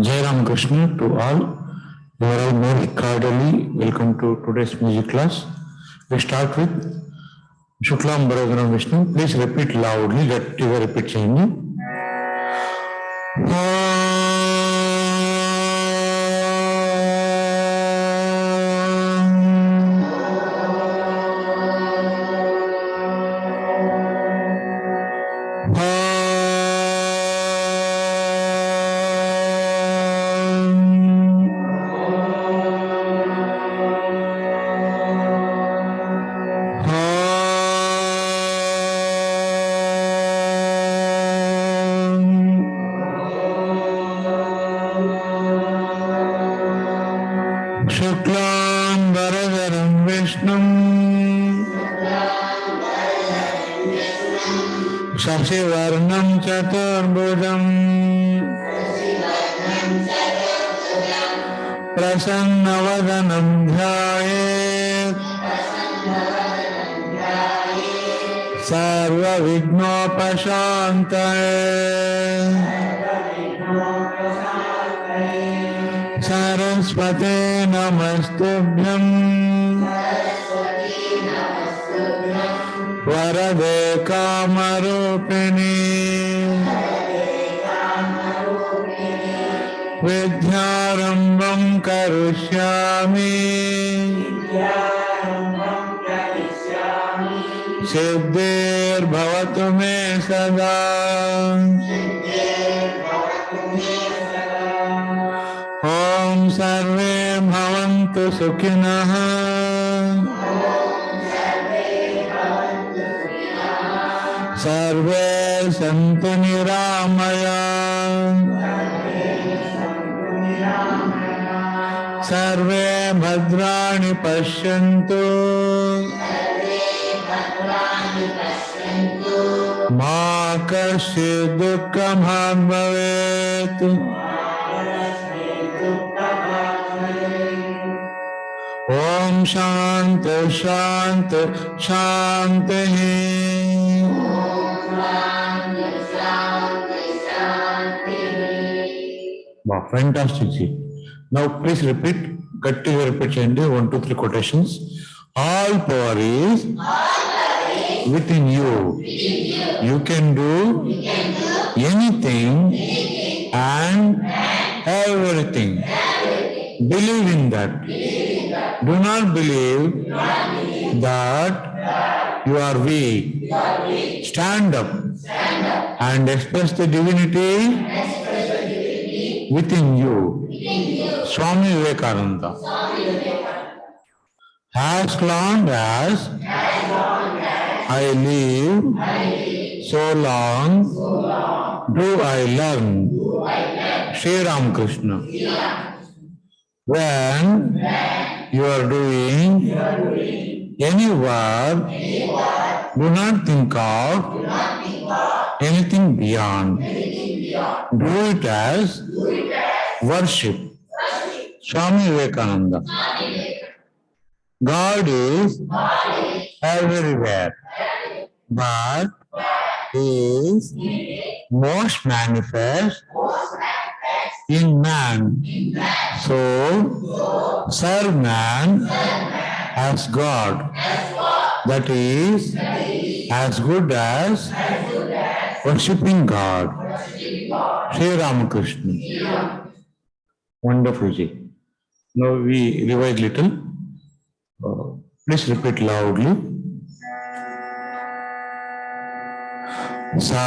Jai Ram Krishna to all. You are all most cordially welcome to today's music class. We start with Shuklam Bharadhanam Vishnu. Please repeat loudly. That you repeat changing. Shuklam Bharadharam Vishnum Sasivarnam Chaturbhujam Prasannavadanam Dhyayet Sarva Vignopashantaye Saraswate Namastubhyam Varade Kamarupini Vidyarambam Karushyami Siddhir Bhavatu Me Sada Om Sarve Bhavantu Sukhinah Sarve Santu Niramaya Sarve Bhadrani Pashyantu Ma Kasyid Dukkham Bhavet Om Shanti Shanti Shanti. Wow, fantastic. Now please repeat. Gatti repeat chandi. 1, 2, 3 quotations. All power is within you. You can do anything and everything. Believe in that. Do not believe that you are weak. Stand up and express the divinity within you. Swami Vivekananda. As long as I live, so long do I learn. Sri Ram Krishna. When you are doing any work, do not think of anything beyond. Do it as worship. Swami Vivekananda. God is everywhere, but is most manifest in man. So, serve man as God. That is as good as worshipping God. Sri Ramakrishna. Wonderful, Ji. Now we revise little. Please repeat loudly. Sa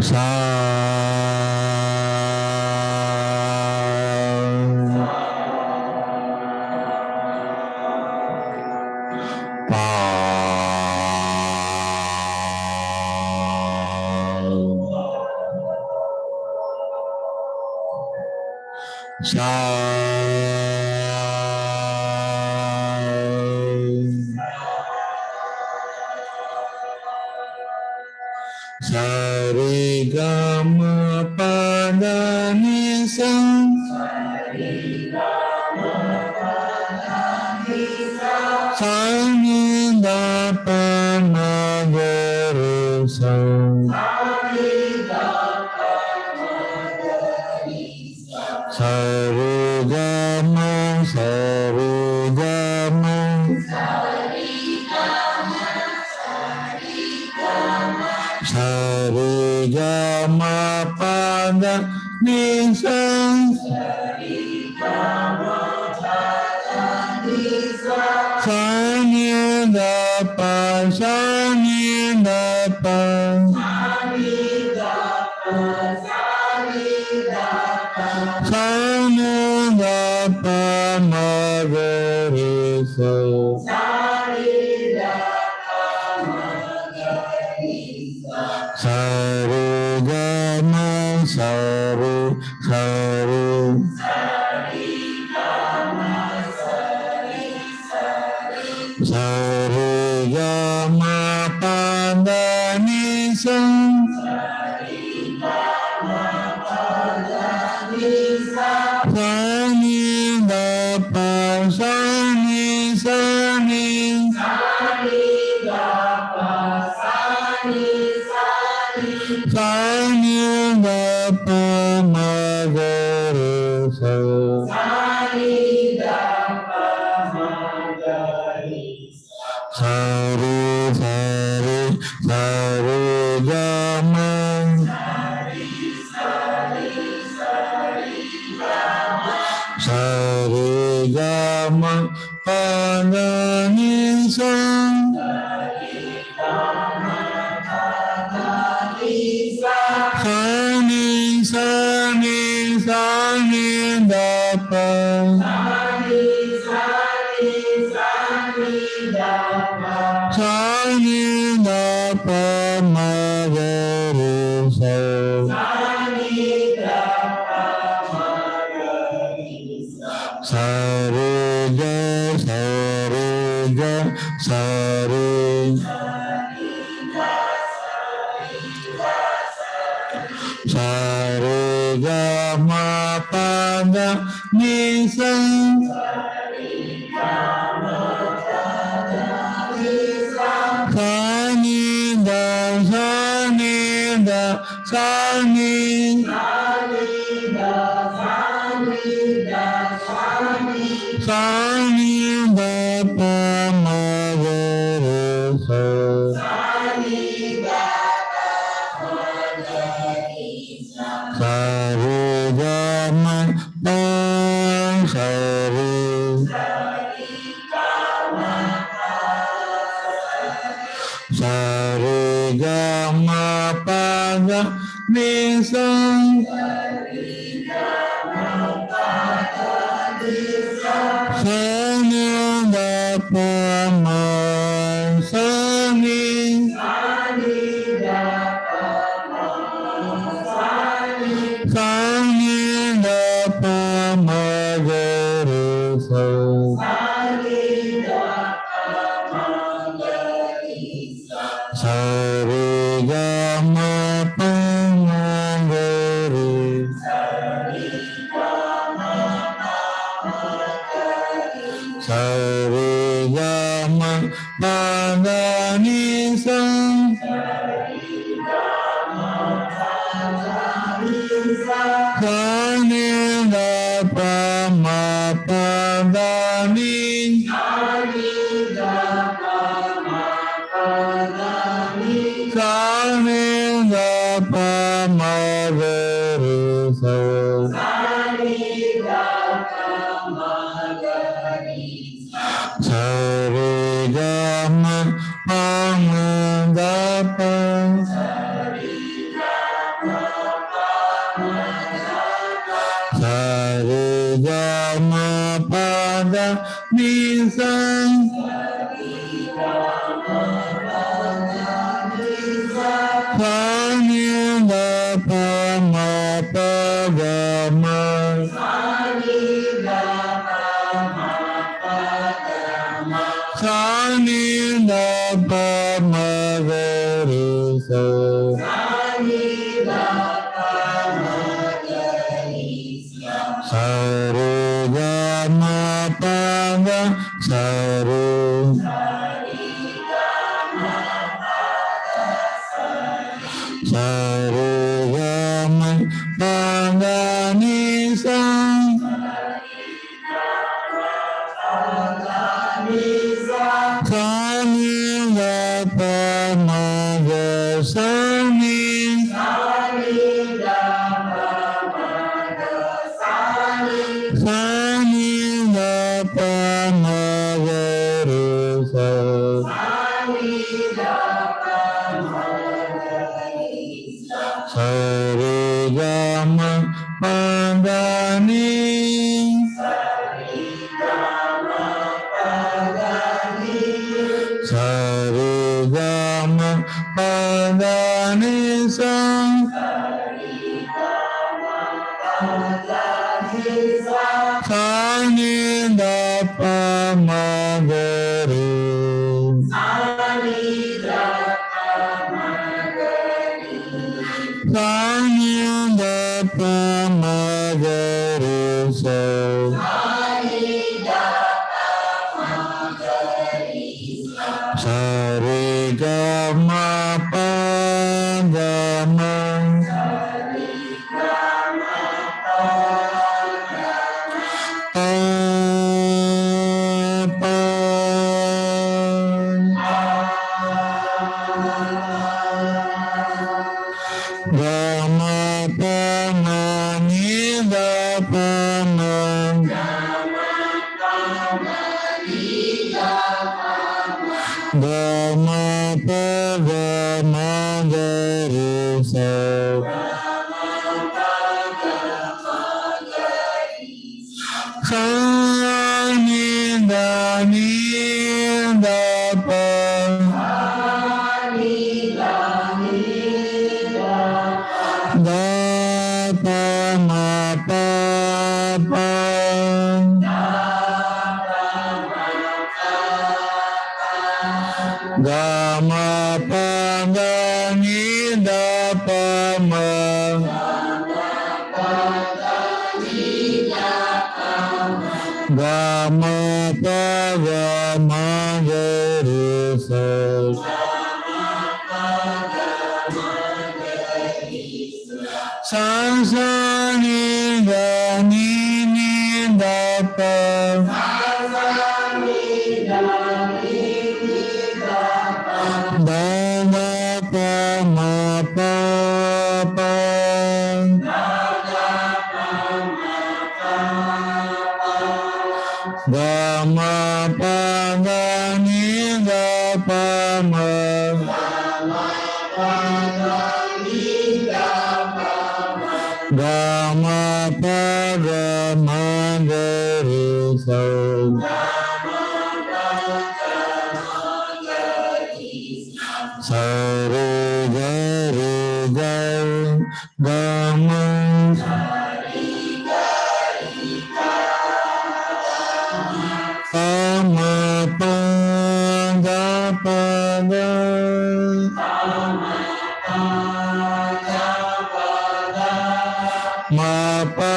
Sa sa sa re ga ma pa da ni sa sa ni da pa ma ga re sa sa re ga ma sa re ga ma sa re ga ma pa da ni sa sa ni da pa sa ni da pa sa ni da pa ma ga re sa sa re ga ma sa re sa re sa re ga ma pa da ni sa sa ni da pa sa ni sa ni da pa ma ga re sa sa re ga ma sa re ga ma pa da ni sa sa ni da pa sa ni da pa ma ga re sa sa re ga sa re sa re ga ma pa da ni sa sa ni da sa ni sa ni da pa ma ga re sa sa re ga ma pa sa re sa re ga ma pa da ni sa sa ni da pa ma sa ni sa ni da pa ma ga re sa sa re ga ma pa ma ga re sa re ga ma pa da ni sa sa ni da pa ma pa da ni sa ni da pa ma ga re sa sa re ga ma pa ma da pa sa re ga ma pa da ni sa sa ni da pa ma pa ga ma ma ga re sa. Sa re ga ma pa ga sa re. Sa re ga ma pa ga ni sa. Sa ni ga pa ma ga sa ni. Sa ni ga pa ma ga re sa. Sa re ga ma pa ga ni. Sa re ga ma pa ga ni sa. Sa ni da pa ma ga re. Sa ni da pa ma ga re sa. Sa re ga ma pa ga ma. Pa pa. Ga ma pa ma ni da pa ma. Ga ma pa ga ma ga re sa. Sa ni da pa. Da pa ma pa pa. Ga ma pa ga ni da pa ma. Ga ma pa ga ma ga re sa. Sa sa ni ga ni da pa. Da da pa ma pa pa. Ga ma pa ga ni da pa ma. Ga ma pa ga ma ga re sa. Sa re ga ga ma. Pa ma pa ga pa ga. Ma pa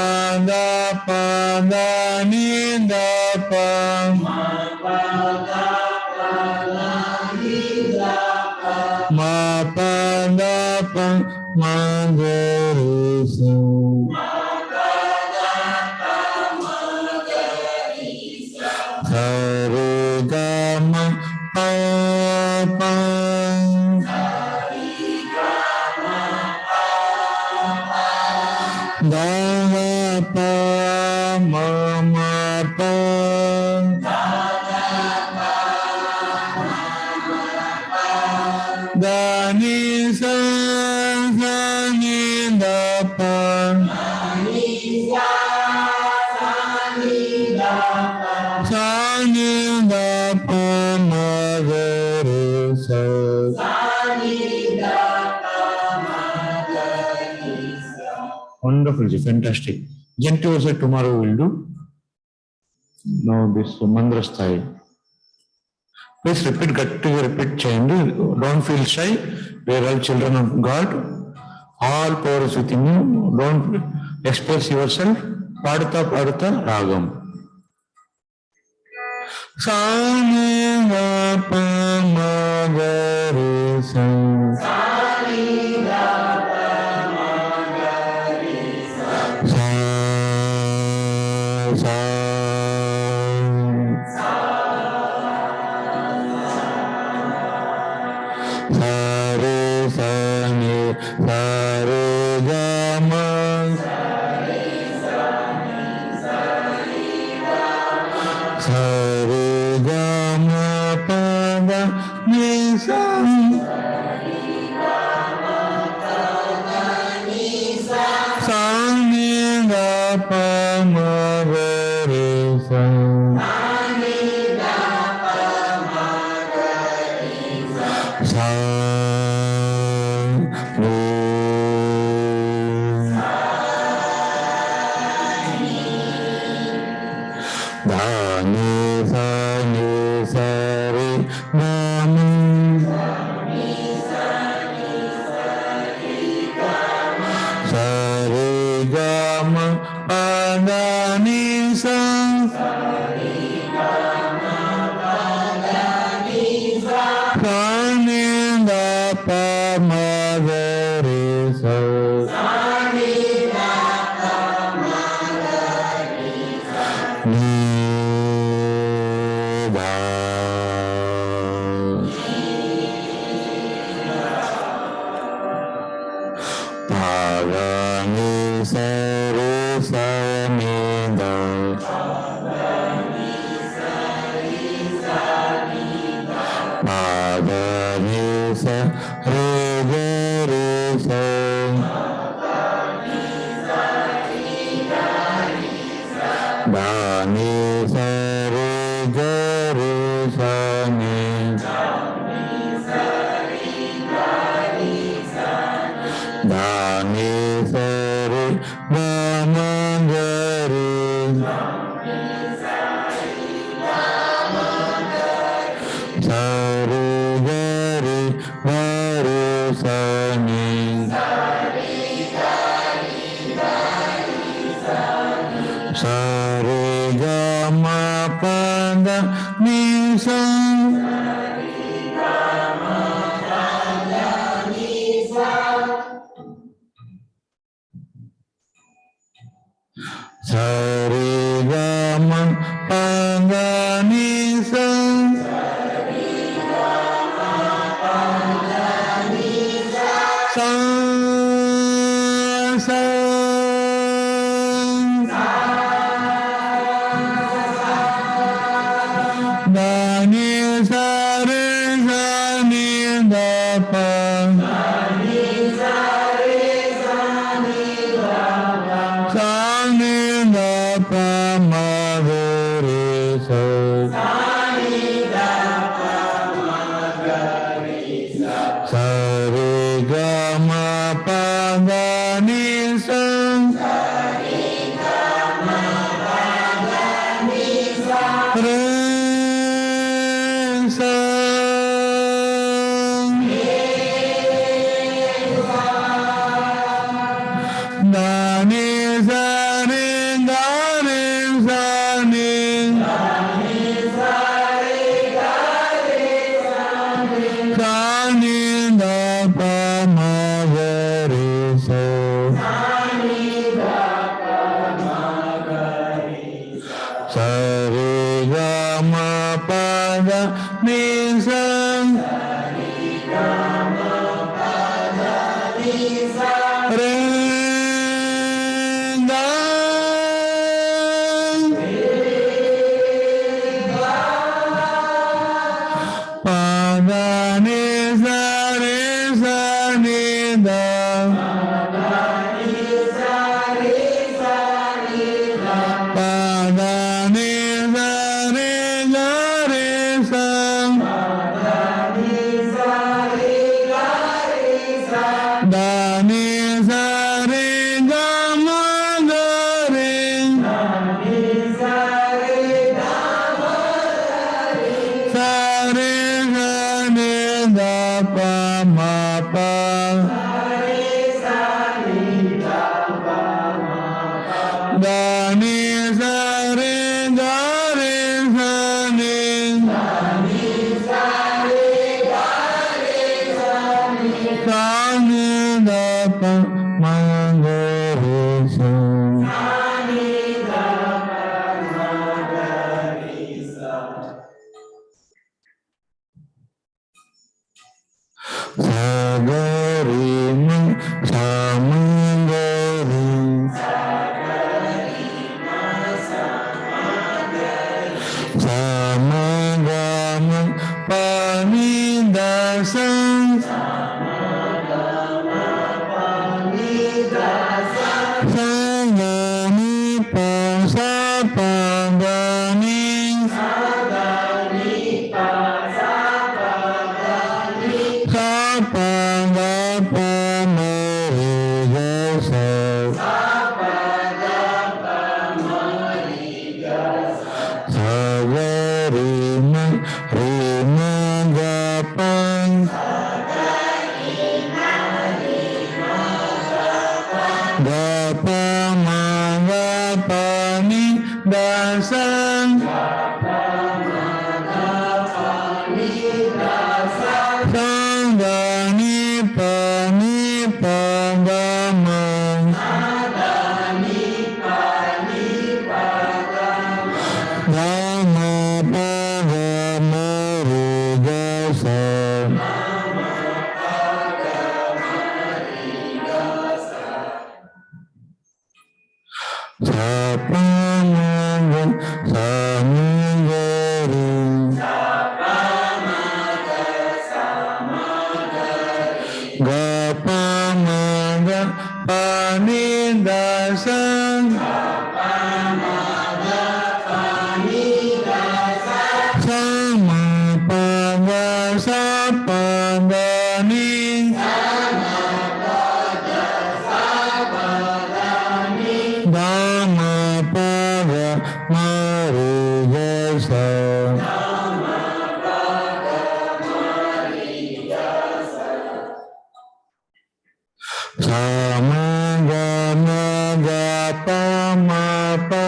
ga ni da pa. Ma pa ga pa ma ga re sa. Sa re ga ma pa pa. Da pa ma pa. Da ni sa ni da pa. Sa ni da pa ma ga re sa. Wonderful, fantastic. Janti also tomorrow will do. Now this Mandrasthai. Please repeat, gently repeat change. Don't feel shy. We are all children of God. All power is within you. Don't express yourself. Paduta paduta ragam. Sani ga pa ma ga re sa. Sani ga pa ma ga re sa. Sa sa. Sa re sa ni sa re ga ma. Sa re ga ma pa da ni sa. Sa ni ga pa ma ga re sa. Sa re. Da ni sa re ga ma. Sa re ga ma pa da ni sa. Sa ni da pa ma ga re sa. Ni da. Pa ga ni sa re sa ni da. Pa ga ni sa re ga re sa. Da ni sa re ga re sa ni. Da ni sa re ga ma ga re. Sa re ga re sa ni. Sa re ga ma pa da ni sa. Sa re ga ma pa da ni sa. Sa sa. Da ni sa re sa ni da pa. Sa ni da pa ma ga re sa. Sa re ga ma pa da ni sa. Re sa. pa ma pa. Da ni sa re ga re sa ni. Sa ni da pa ma ga re sa. Sa ga re ma sa ma ga re. Sa ma ga ma pa ni da sa. Sa ga ni pa sa pa ga ni. Sa pa ga pa ma re ga sa. Sa ga re ma ga pa. Ga pa ma ga pa ni da sa. Sa ga ni pa ga ma. Ga ma pa ga ma re ga sa. Sa pa ma ga sa ma ga re. Ga pa ma ga pa ni da sa. Sa ma pa ga sa pa ga ni. Da ma pa ga ma re ga sa. Sa ma ga pa ma pa.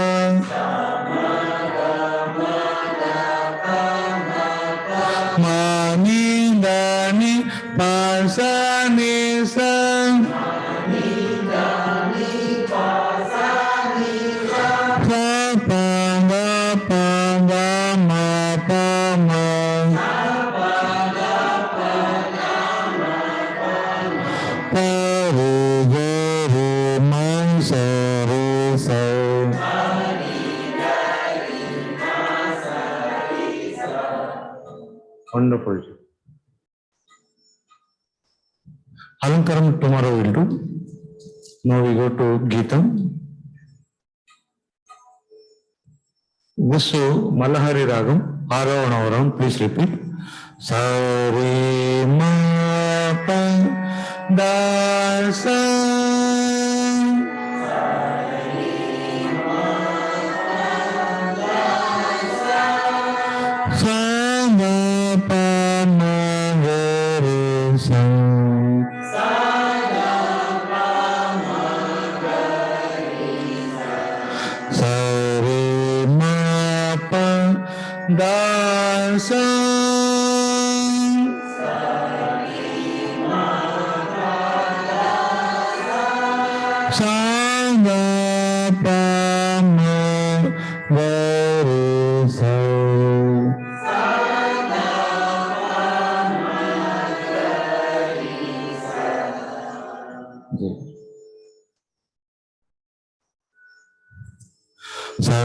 Ma ni da ni pa sa ni sa. Sa pa ga ma pa ma. Pa re ga re ma sa re sa. Wonderful. Alankaram tomorrow we'll do. Now we go to Geetam. This Malahari Ragam, Aravanavaram, please repeat. Sa re ma pa da sa. Sa ma pa ma ga re sa. Sa re ma pa da sa. Sa ga pa ma ga re sa. Sa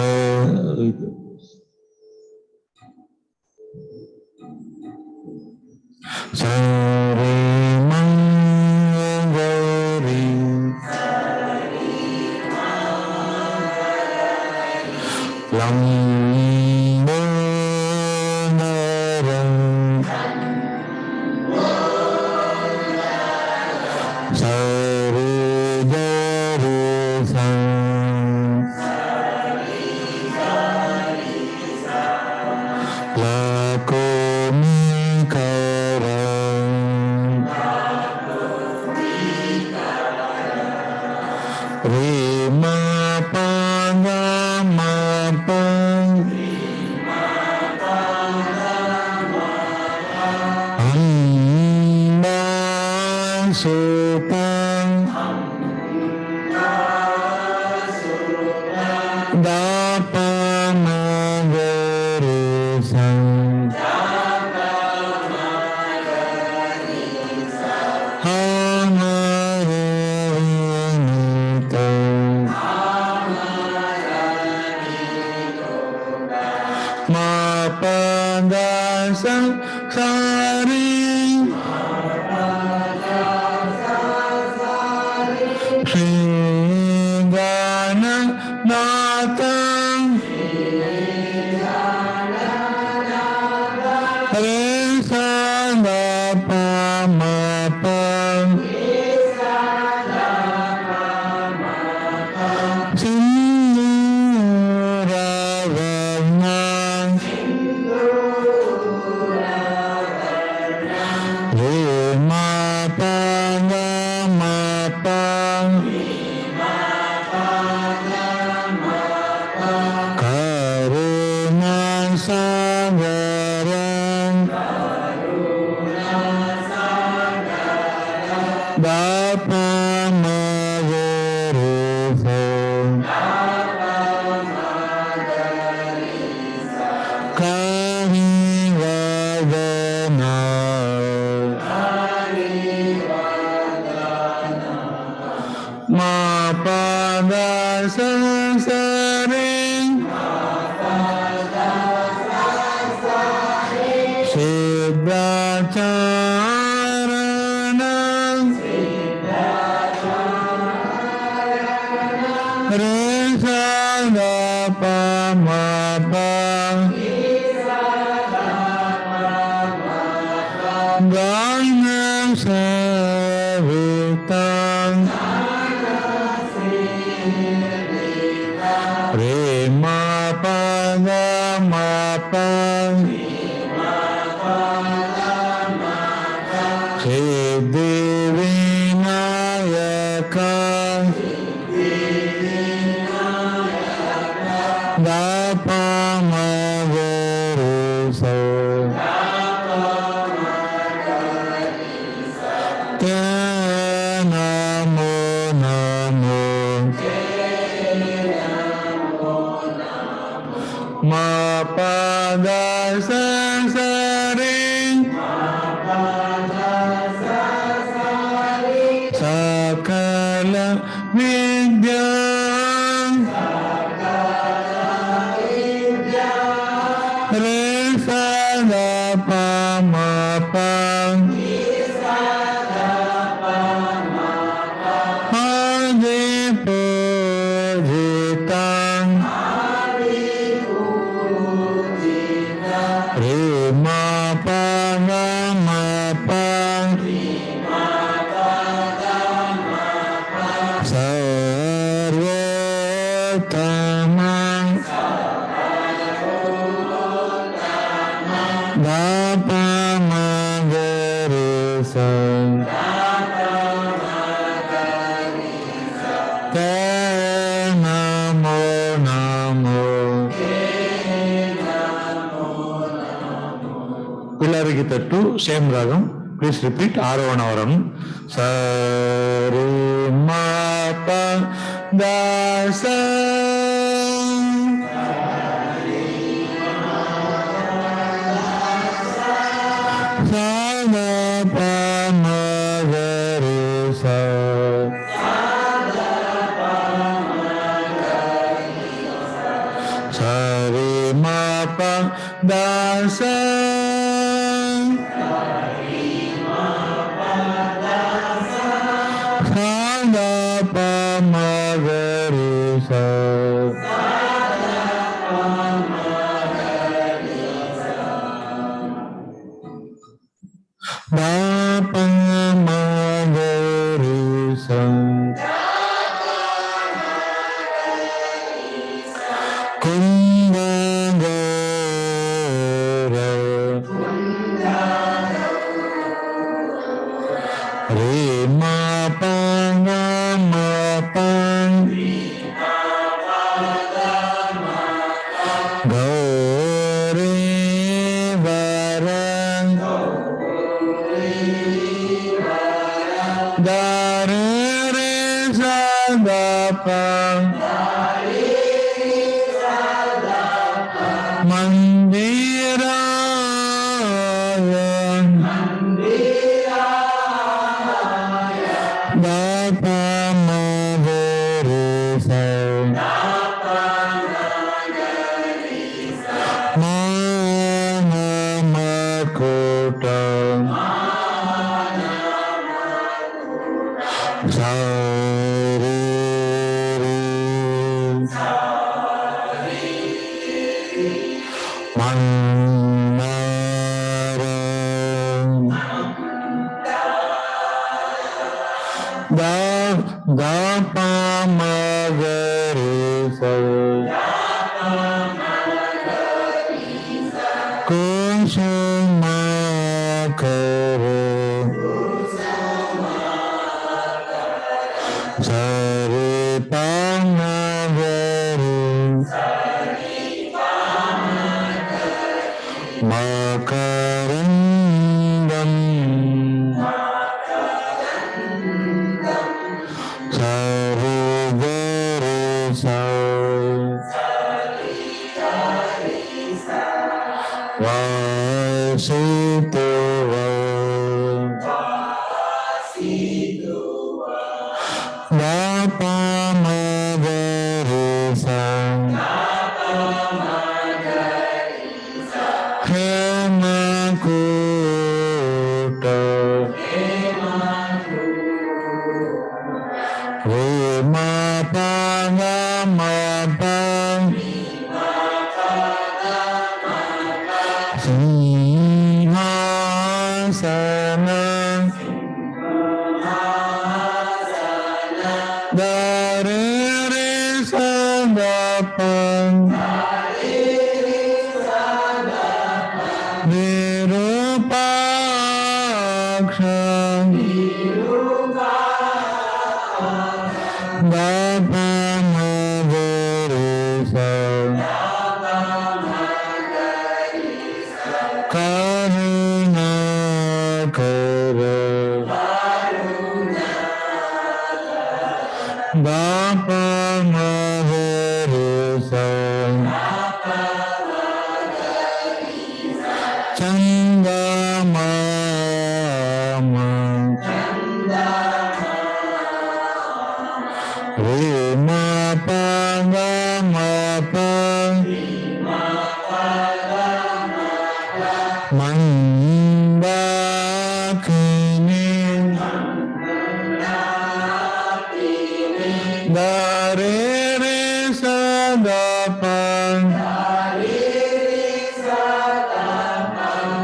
sa re ma ga re. Lam bo na ra. Sa re ga re sa. La ko mi ka ra. re ma pa ga ma pa, amba so pa, da pa ma ga re sa, ha ma re ni ta, ma pa da sa sa re, shri gana nata, re sa da pa ma pa, sinduravarna, re ma pa ga ma pa, karuna sagaram, da pa ma ga re sa, kari vadana, ma pa da sa sa re, siddhacharana, re sa da pa ma pa, gana savitam, re ma pa ga ma pa, siddhi vinayaka, da pa ma ga re sa, te namo namo, ma pa da sa sa re, sakala vidya, re sa da pa ma pa, adi pujitam, re ma pa ga ma pa, sarvotama, da pa ma ga re sa, te namo namo. Pillariki tattu, same ragam. Please repeat Arovanavaram. Sa re ma pa da sa, sa da pa ma ga re sa, sa re ma pa da sa, sa da pa ma ga re sa, da pa ma ga re sa, kunda ga ra, re ma pa ga ma pa, da re re sa da pa mandiraya da pa ma re re sa ma ma ma kota sa re re Mannara da da pa ma ga re sa kusuma karo sa re pa ma ga re makarandam sarugare sa vasitova dapa magare sa hema kuta re ma pa ga ma pa simhasana da re re sa da pa Virupaksha Dapa Magarisa Karuna Kara Dapa Magarisa Chanda Mama Re ma pa ga ma pa Mandakini da re re sa da pa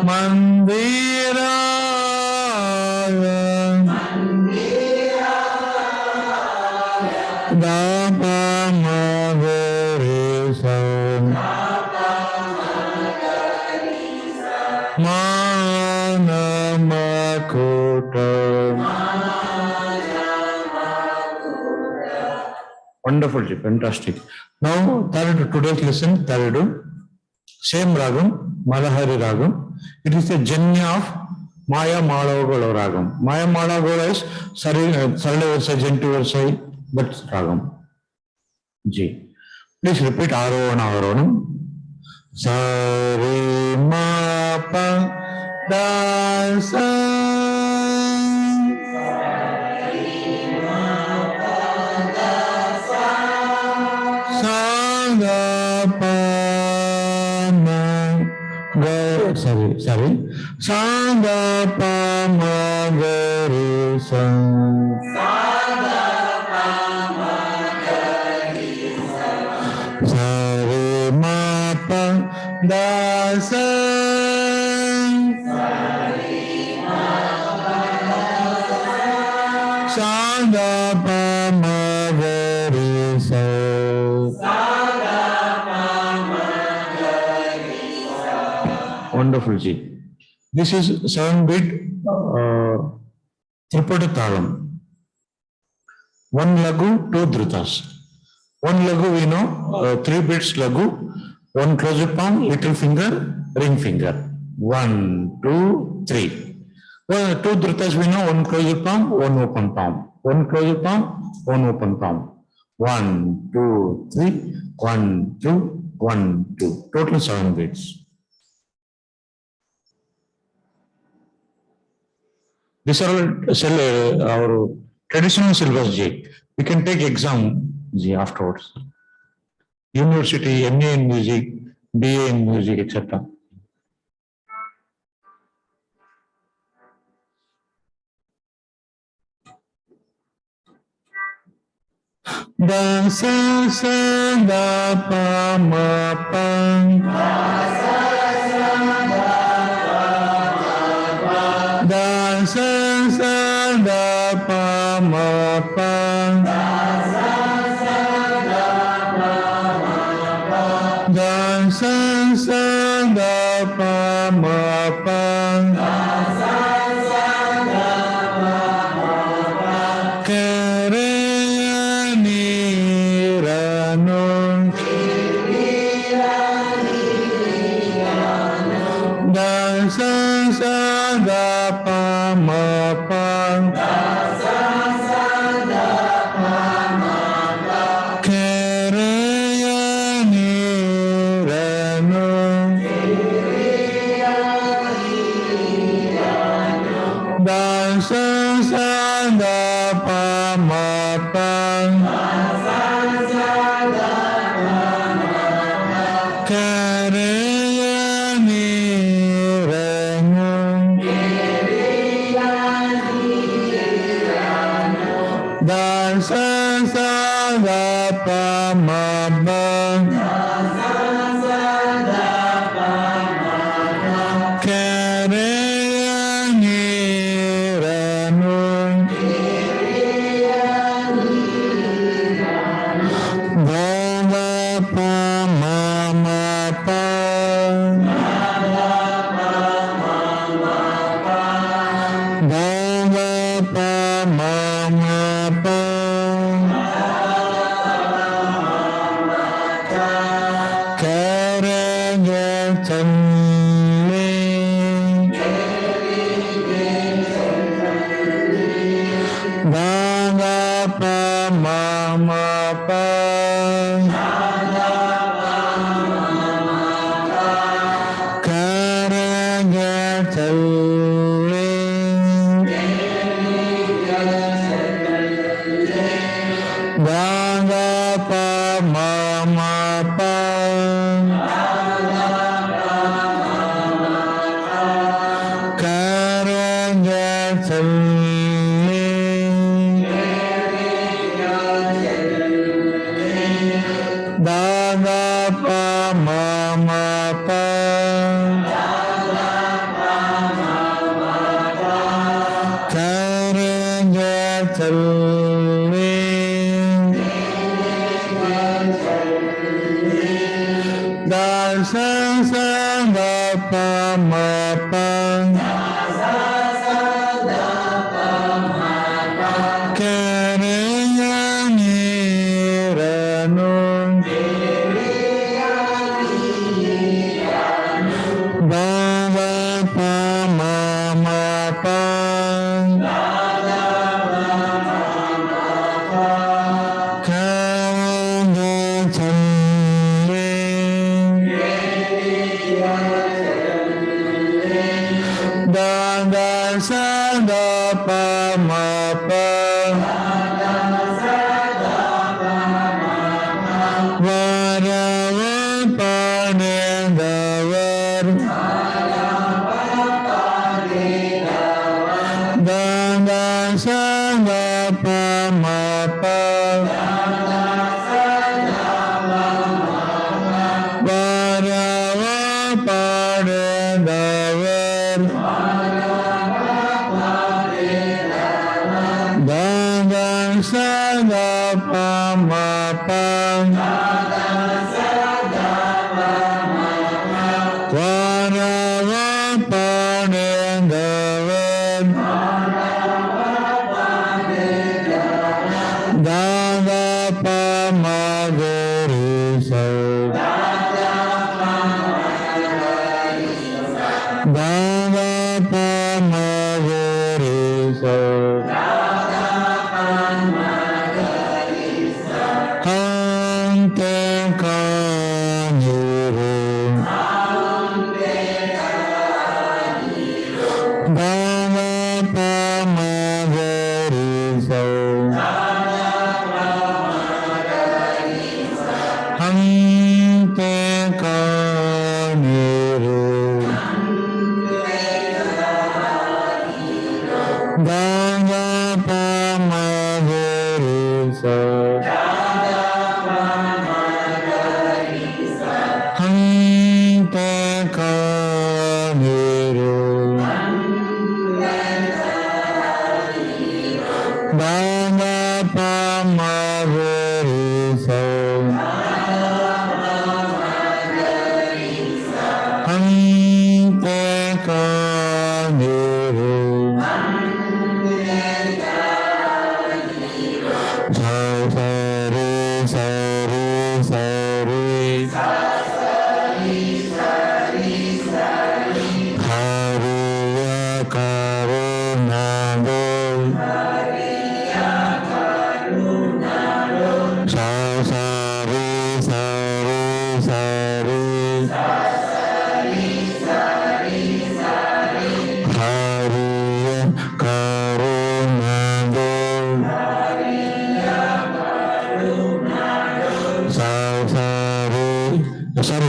mandiraya da pa ma ga re sa ma na ma kota. Wonderful, fantastic. Now, today's lesson, Taridu, same ragam, Malahari ragam. It is a janya of Maya Malagala ragam. Maya Malagala is Sarada versa, Gentu versa, but ragam. G. Please repeat Arohana Arohanam. Sari ma pa da sa. Sa ga pa ma ga sorry. Sa ga pa ma ga re sa. Sa re ma pa da sa. Sa ga pa ma ga re sa. Wonderful, Ji. This is 7-beat Tripada Talam. One lagu, 2 dhrutas. One lagu we know, 3 beats lagu, one closed palm, little finger, ring finger. 1, 2, 3. Two dhrutas we know, one closed palm, one open palm. One closed palm, one open palm. 1, 2, 3, 1, 2, 1, 2. Total 7 beats. These are all our traditional syllabus G. We can take exam G afterwards. University, MA in music, BA in music, etc. Da sa sa da pa ma pa. Da sa sa da pa ma pa. Da sa sa da pa ma pa. Bhava Pama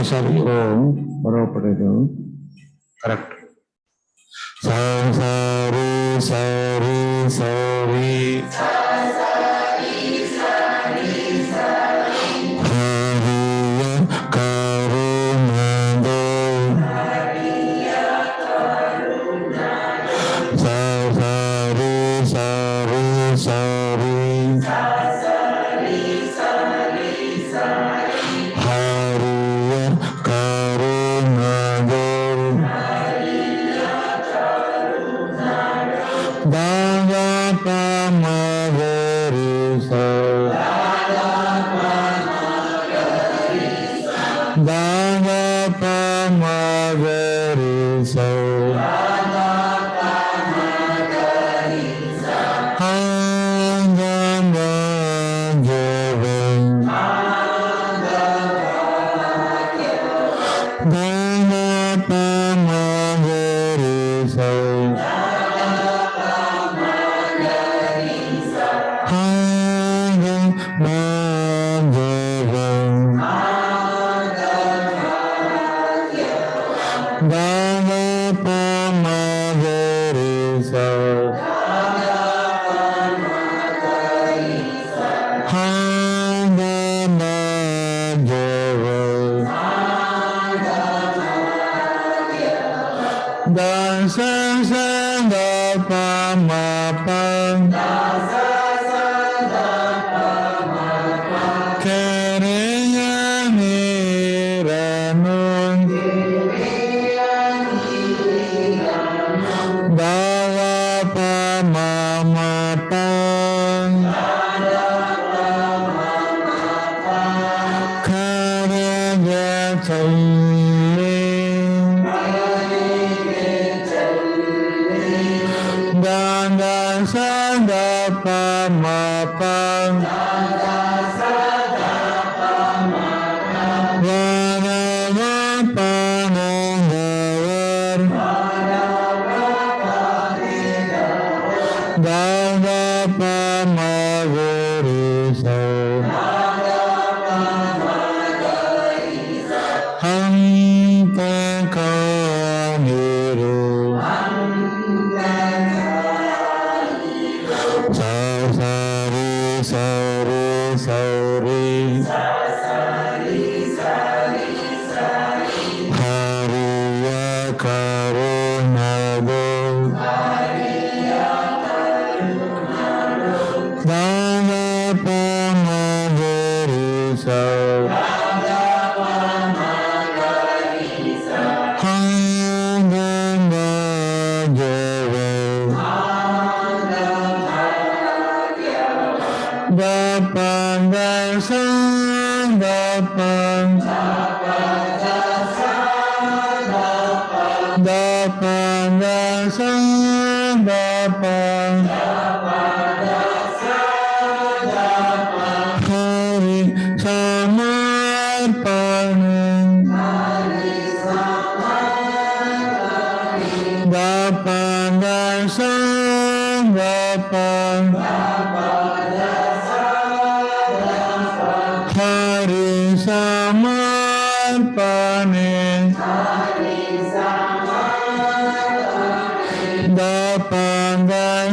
Sorry, correct. Sorry.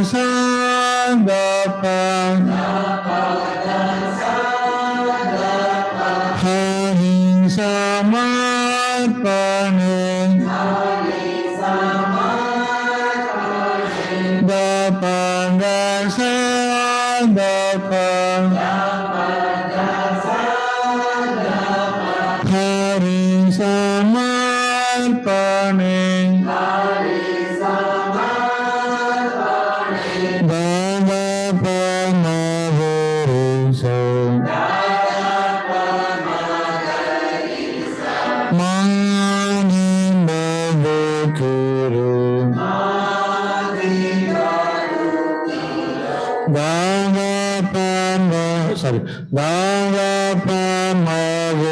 Hari da pa hari samarpane da pa da sa da pa hari samarpane sorry, Dava Pamagurisa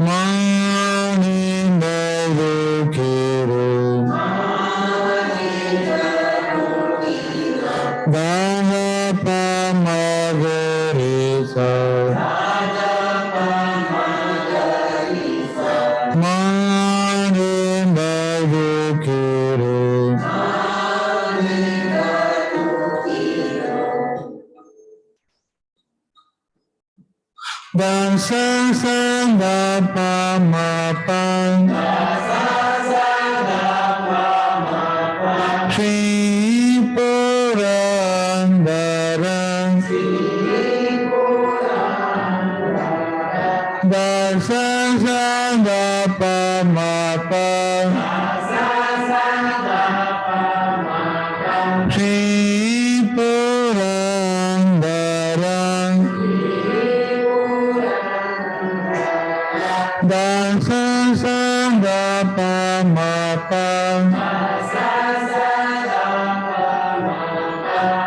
Mani Badukiru Dava Pamagurisa Mani Badukiru Dasa Sangha Pamapang Sri Purandaram Dasa Sangha Pamapang Sri Purandaram Dasa Sangha Pamapang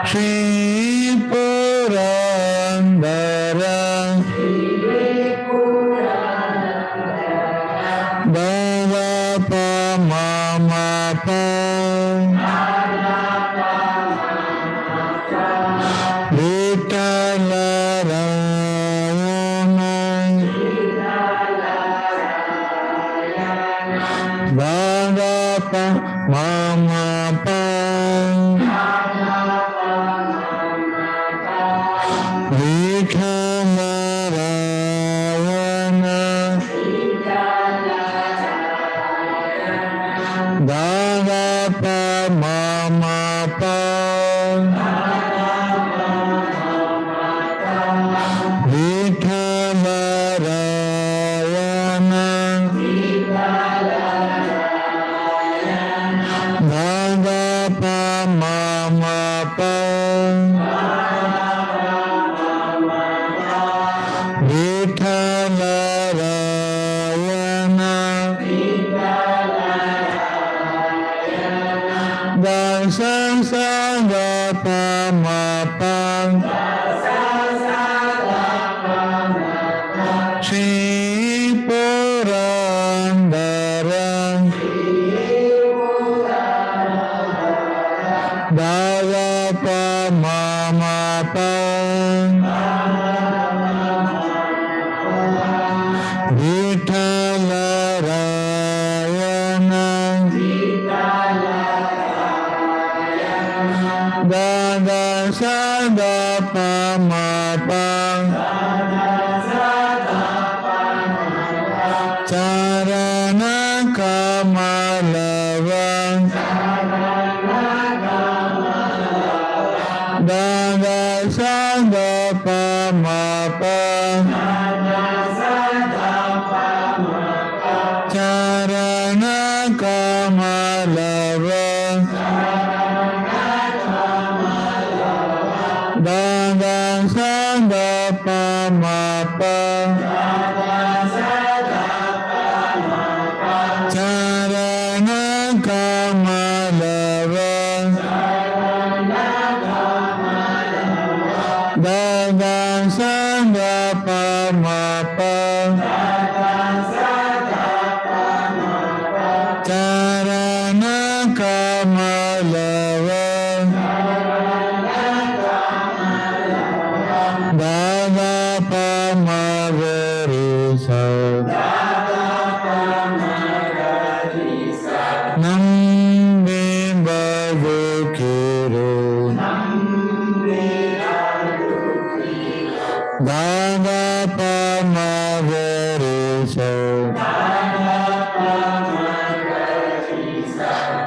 Sri Purandaram Dava Pamamapang Bhagapa Mama Pang Vikhamarayana Bhagapa Mama Pang Vikhamarayana Bhagapa Mama Pang Vikhamarayana Dasa Sangha Pamapang Sri Purandaram Bhagapa Mamapang Vikhamarayana Dada Sada Pamapang Charana Kamalavang Dada Sada Pamapang Charana Kamalavang Dada Sada Pamapang Charana Kamalavang Dada Sada Pamapang Charana Kamalavang Dada Pamagarisa Nambe Badukiro Dada Pamagarisa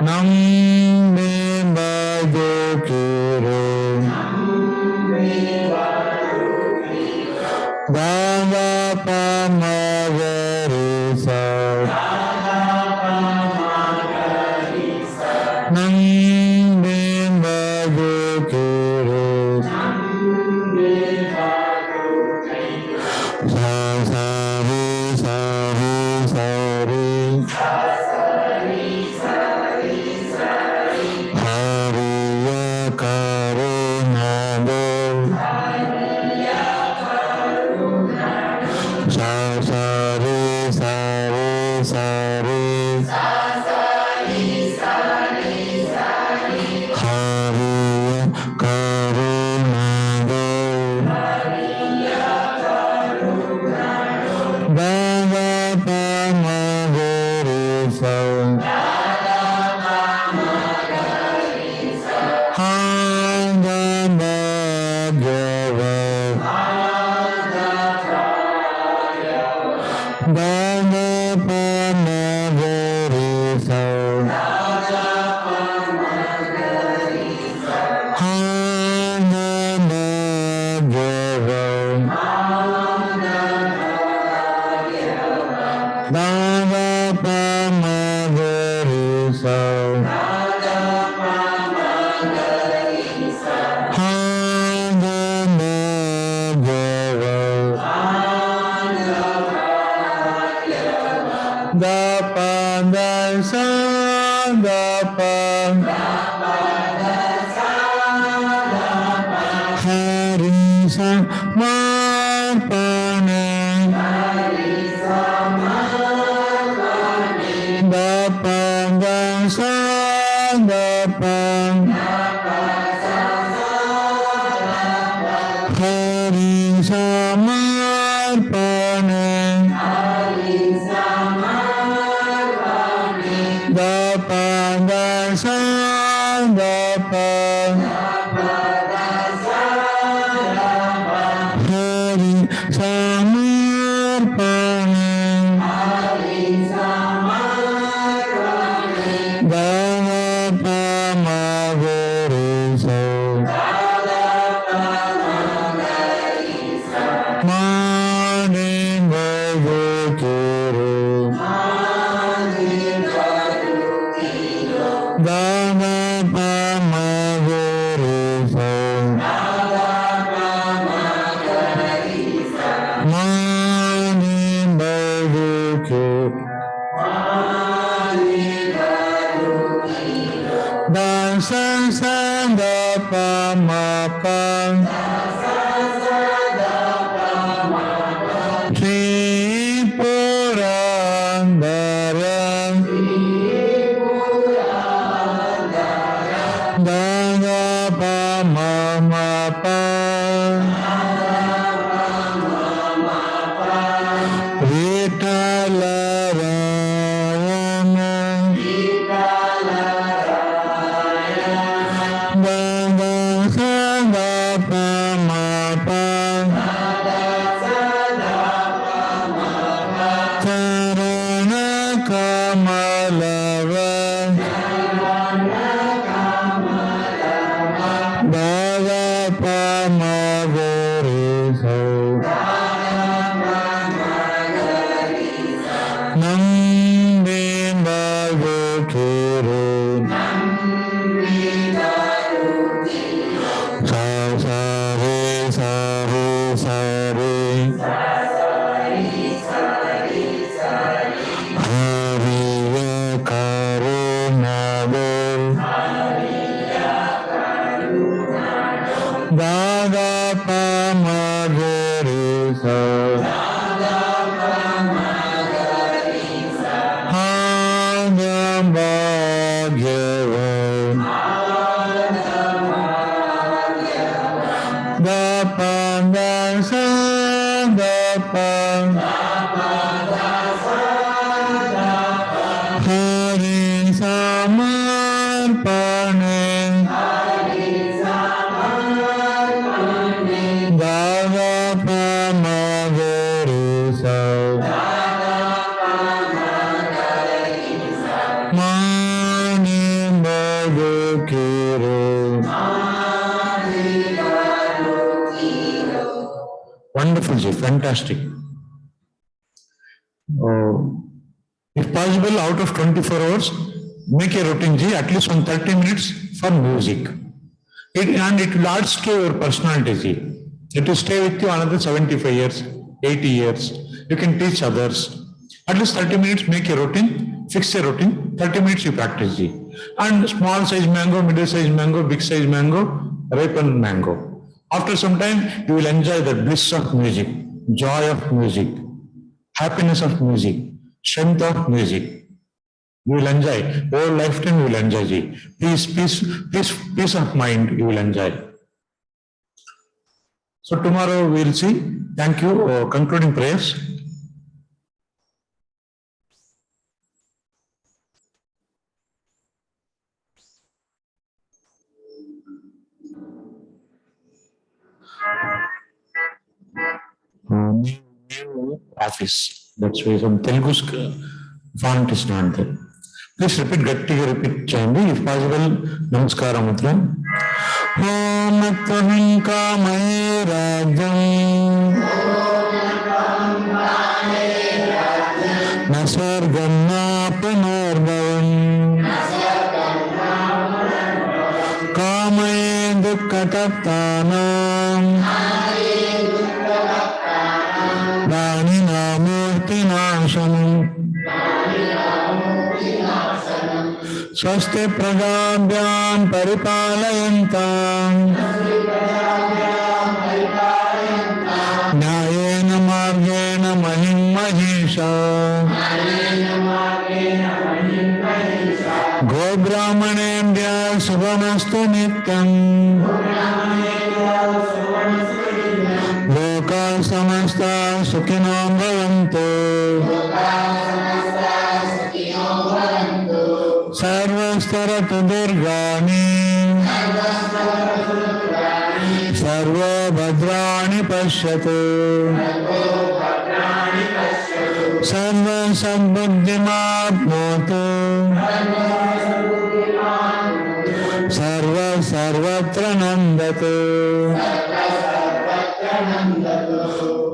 Nambe Badukiro Dada Pamagarisa Nambe Badukiro Sa Sari Hariya Karunado Sa Sari Hariya Karunado Dada Pamagarisa Handa Bhagava Dada Pamagarisa Handa Bhagava Dada Pamagarisa Handa Bhagava Dapa Dasa Dapa Harisa Marpana Dapa Dasa Dapa Harisa Marpana Dapa Dasa Dapa Hari Samarpana Dada Pamagarisa Mani Badukiro Dada Pamagarisa Mani Badukiro Dasa Sada Pamapa Tripurandara Dada Pamapa Vitala Rayana Dada Sada wonderful, ji. Fantastic. If possible, out of 24 hours, make a routine, ji, at least on 30 minutes for music. And it will add to your personality, ji. It will stay with you another 75 years, 80 years. You can teach others. At least 30 minutes, make a routine, fix a routine, 30 minutes you practice, ji. And small size mango, middle size mango, big size mango, ripened mango. After some time, you will enjoy the bliss of music, joy of music, happiness of music, strength of music. You will enjoy. Whole lifetime you will enjoy, ji. Peace of mind you will enjoy. So tomorrow we will see. Thank you. Concluding prayers. New office. That's why some Telugu font is not there. Please repeat, gatiga repeat cheyandi. If possible, namaskara mudra. Om Tvahim Kamaye Rajam Nasargam Na Punarbhavam Kamaye Dukkataptanam Dhanina Murti Nasanam Swaste Prajabhyam Paripalayantam Nyayena Margena Mahim Mahisha Go Brahmanebhya Subhamastu Nityam Loka Samasta Sukhinom Bhavantu Sarvastaratu Durgani Sarva Bhadrani Pashyatu Sarva Sadbuddhimapnotu Sarva Sarvatra Nandatu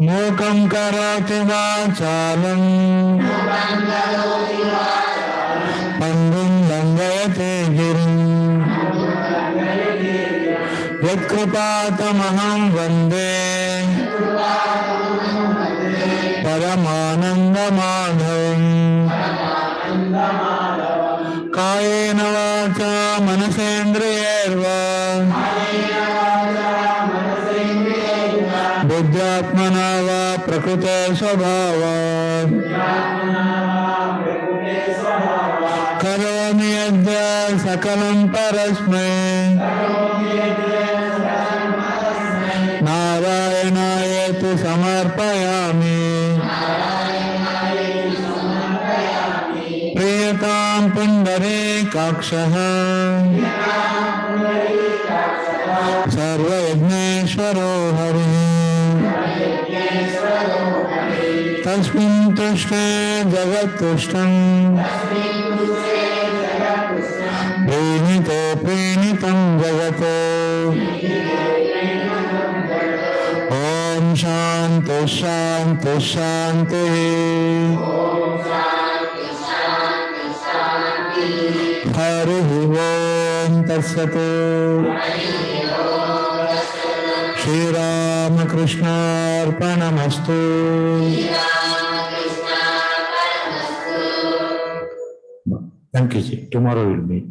Mukam Karati Vachalam Pandum Langayate Girim Yatkrpatamaham Vande Paramananda Madhavam Kayena Vacha Manasendriyarva Buddhyatmana Va Prakrute Svabhava Karomi Adya Sakalam Parasmai Narayanayatu Samarpayami Priyatam Pundari Kakshaha Sarva Yagneshwaro Hari Tasmin Tushte Jagat Tushtam Prenito Prenitam Jagato Om Shanti Shanti Shanti Hari Om Tatsatu Shri Ramakrishna Arpanamastu. Thank you, ji. Tomorrow we'll meet.